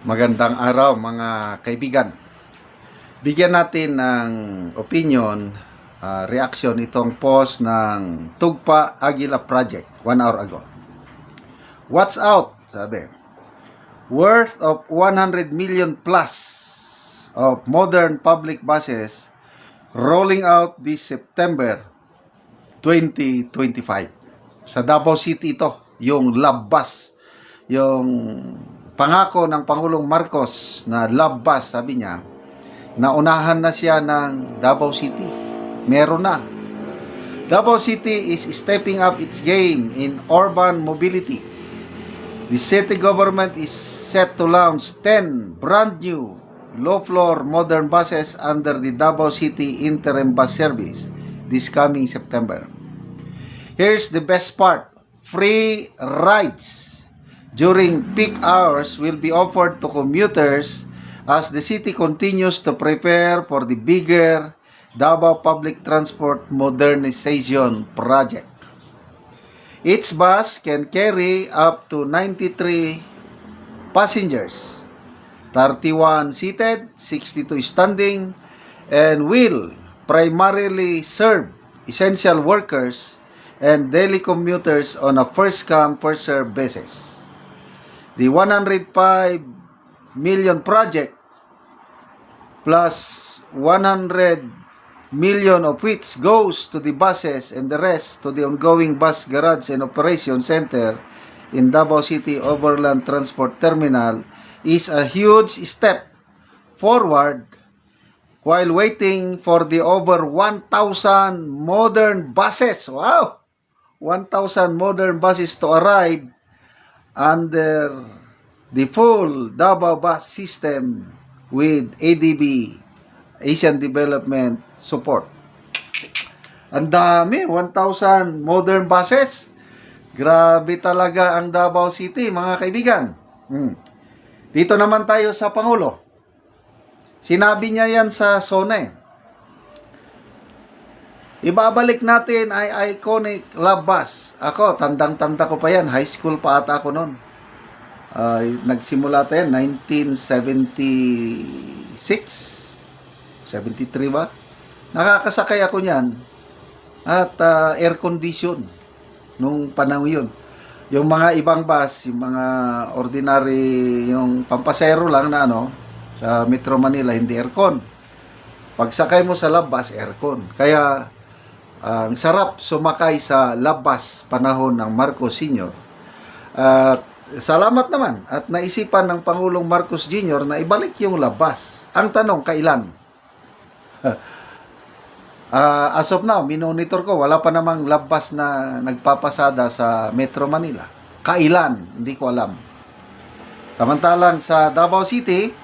Magandang araw mga kaibigan. Bigyan natin ng opinion, reaction itong post ng Tugpa Aguila Project 1 hour ago. What's out? Sabi. Worth of 100 million plus of modern public buses rolling out this September 2025. Sa Davao City ito, yung love bus, yung pangako ng Pangulong Marcos na love bus, sabi niya, naunahan na siya ng Davao City. Meron na. Davao City is stepping up its game in urban mobility. The city government is set to launch 10 brand new low-floor modern buses under the Davao City Interim Bus Service this coming September. Here's the best part. Free rides during peak hours will be offered to commuters as the city continues to prepare for the bigger Davao Public Transport Modernization Project. Each bus can carry up to 93 passengers, 31 seated, 62 standing, and will primarily serve essential workers and daily commuters on a first-come, first-served basis. The 105 million project plus 100 million of which goes to the buses and the rest to the ongoing bus garage and operation center in Davao City Overland Transport Terminal is a huge step forward while waiting for the over 1,000 modern buses. Wow! 1,000 modern buses to arrive under the full Davao bus system with ADB, Asian Development Support. Ang dami, 1,000 modern buses. Grabe talaga ang Davao City, mga kaibigan. Dito naman tayo sa Pangulo. Sinabi niya yan sa SONE. Ibabalik natin ay iconic love bus. Ako, tandang-tanda ko pa yan. High school pa ata ako noon. Nagsimula tayo 1976, 73 ba? Nakakasakay ako niyan at air condition nung panahon yun. Yung mga ibang bus, yung mga ordinary, yung pampasero lang na sa Metro Manila, hindi aircon. Pagsakay mo sa love bus, aircon. Kaya ang sarap sumakay sa love bus panahon ng Marcos Sr. At salamat naman at naisipan ng Pangulong Marcos Jr. na ibalik yung love bus. Ang tanong, kailan? As of now, minonitor ko, wala pa namang love bus na nagpapasada sa Metro Manila. Kailan? Hindi ko alam. Samantalang sa Davao City,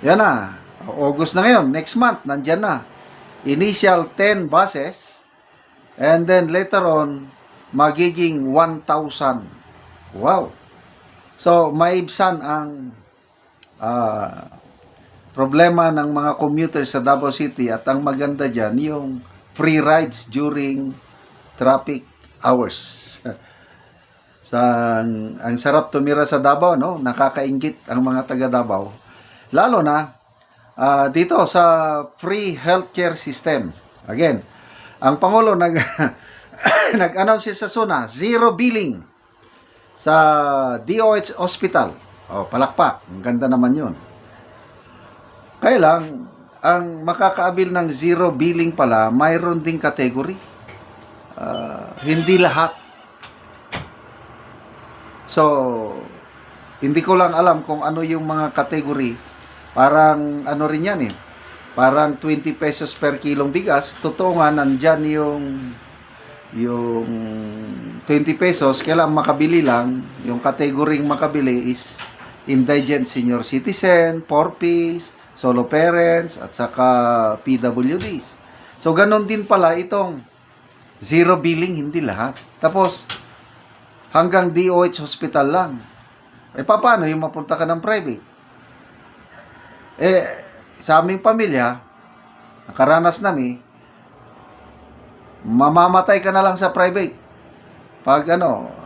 yan na, August na ngayon, next month, nandyan na. Initial 10 buses, and then later on, magiging 1,000. Wow! So, maibsan ang problema ng mga commuters sa Davao City at ang maganda dyan, yung free rides during traffic hours. Ang sarap tumira sa Davao, no? Nakakaingit ang mga taga Davao. Lalo na dito sa free healthcare system. Again, ang Pangulo nag-announce sa SONA, zero billing sa DOH Hospital. Palakpak. Ang ganda naman yun. Kaya lang, ang makakaabil ng zero billing pala, mayroon ding category. Hindi lahat. So, hindi ko lang alam kung ano yung mga category. Parang ano rin yan Parang 20 pesos per kilong bigas. Totoo nga, nandyan yung 20 pesos, kailangan makabili lang. Yung category makabili is indigent senior citizen, 4Ps, solo parents, at saka PWDs. So, ganon din pala itong zero billing, hindi lahat. Tapos, hanggang DOH hospital lang. Paano yung mapunta ka ng private? Sa aming pamilya, nakaranas namin, mamamatay ka na lang sa private. Pag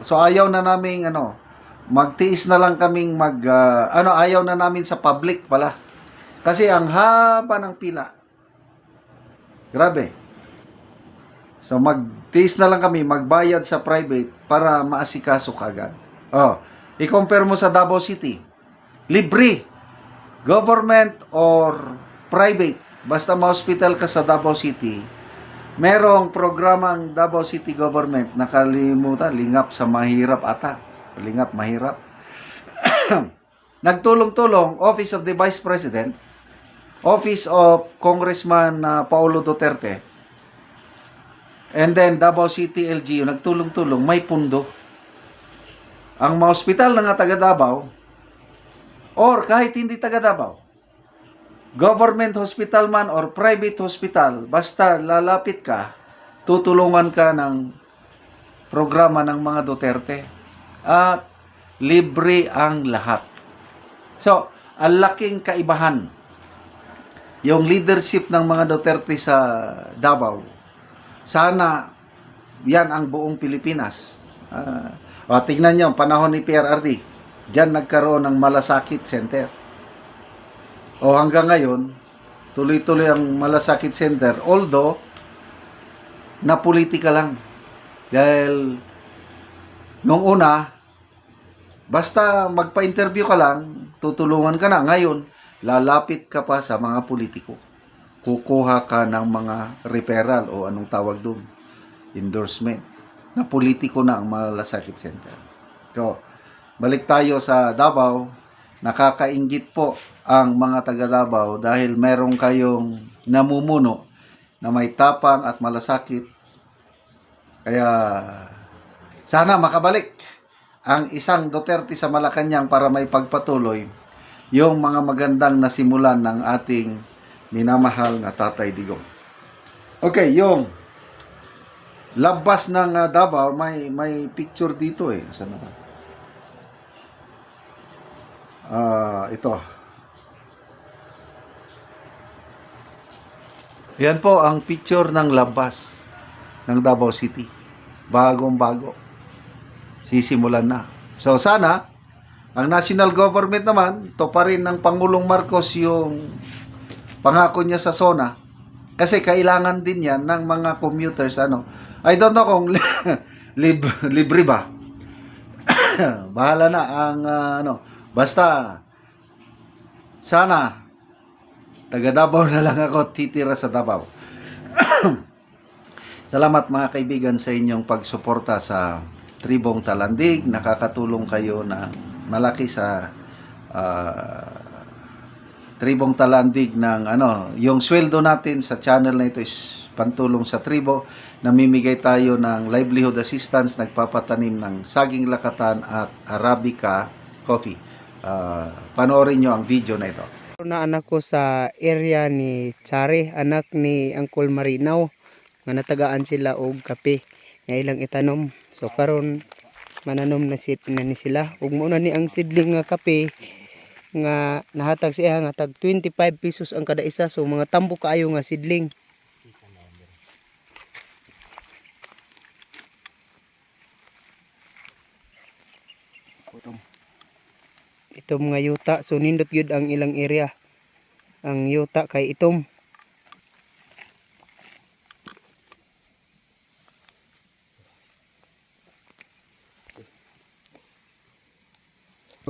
so ayaw na naming magtiis na lang kaming ayaw na namin sa public pala. Kasi ang haba ng pila. Grabe. So magtiis na lang kami, magbayad sa private para maasikaso kagad. Oh, i-compare mo sa Davao City. Libre. Government or private. Basta ma-hospital ka sa Davao City, merong programang Davao City Government, nakalimutan, lingap sa mahirap ata. Lingap mahirap. Nagtulong-tulong, Office of the Vice President, Office of Congressman Paulo Duterte, and then Davao City LGU, nagtulong-tulong, may pundo. Ang mga ospital na nga taga Davao, or kahit hindi taga Davao, government hospital man or private hospital, basta lalapit ka, tutulungan ka ng programa ng mga Duterte. At libre ang lahat. So, ang laking kaibahan. Yung leadership ng mga Duterte sa Davao, sana yan ang buong Pilipinas. Tingnan nyo, panahon ni PRRD, dyan nagkaroon ng Malasakit Center. O hanggang ngayon, tuloy-tuloy ang Malasakit Center, although na politika lang. Dahil nung una, basta magpa-interview ka lang, tutulungan ka na. Ngayon, lalapit ka pa sa mga politiko. Kukuha ka ng mga referral o anong tawag doon, endorsement. Na politiko na ang Malasakit Center. So, balik tayo sa Davao. Nakakainggit po ang mga taga Davao dahil meron kayong namumuno na may tapang at malasakit. Kaya sana makabalik ang isang Duterte sa Malacanang para may pagpatuloy yung mga magandang nasimulan ng ating minamahal na Tatay Digong. Okay, yung labas ng Davao, may picture dito eh. Saan na? Ito. Yan po ang picture ng labas ng Davao City. Bagong-bago. Sisimulan na. So sana, ang national government naman, to pa rin ng Pangulong Marcos yung pangako niya sa SONA. Kasi kailangan din yan ng mga commuters. I don't know kung libre ba. Bahala na ang basta sana taga Davao na lang ako, titira sa Davao. Salamat mga kaibigan sa inyong pagsuporta sa Tribong Talandig. Nakakatulong kayo na malaki sa Tribong Talandig ng yung sweldo natin sa channel na ito is pantulong sa tribo. Namimigay tayo ng livelihood assistance, nagpapatanim ng saging lakatan at Arabica coffee. Panoorin nyo ang video na ito. Na anak ko sa area ni Chari, anak ni Uncle Marinaw, nga natagaan sila og kape nga ilang itanom. So karon mananom na ni sila ug mo na ni ang sidling nga kape nga nahatag siya nga tag 25 pesos ang kada isa. So mga tambo kaayo nga sidling. Itom nga yuta, so nindot gyud ang ilang area. Ang yuta kay itom.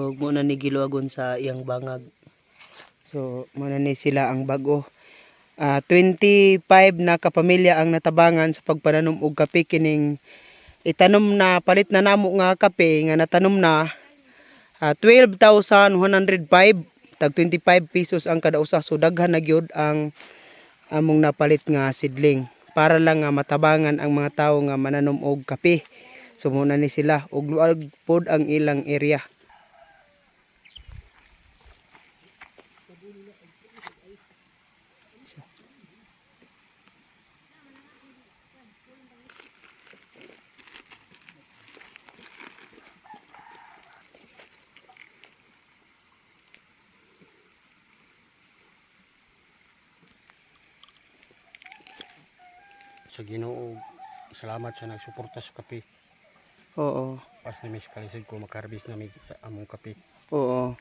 Ug mo na ni giluagon sa iyang bangag. So mo na ni sila ang bago. 25 na kapamilya ang natabangan sa pagpananom og kape kining itanom na palit na namo nga kape nga natanom na 12,105 tag 25 pesos ang kada usa. So daghan na gyud ang among napalit nga sidling para lang nga matabangan ang mga tawo nga mananom og kape. So muna ni sila og luag pod ang ilang area. Sa Ginoo, salamat sa nagsuporta sa kape. Oo. Pas na mis kalisod ko makarbis na mi sa among kape. Oo.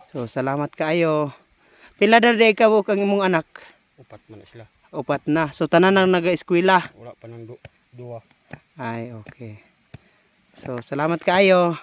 So salamat kaayo. Pila na day ka kang imong anak? Upat man na sila. Upat na. So tanan nang naga-eskwela. Wala pa nang duwa. Ay, okay. So salamat kaayo.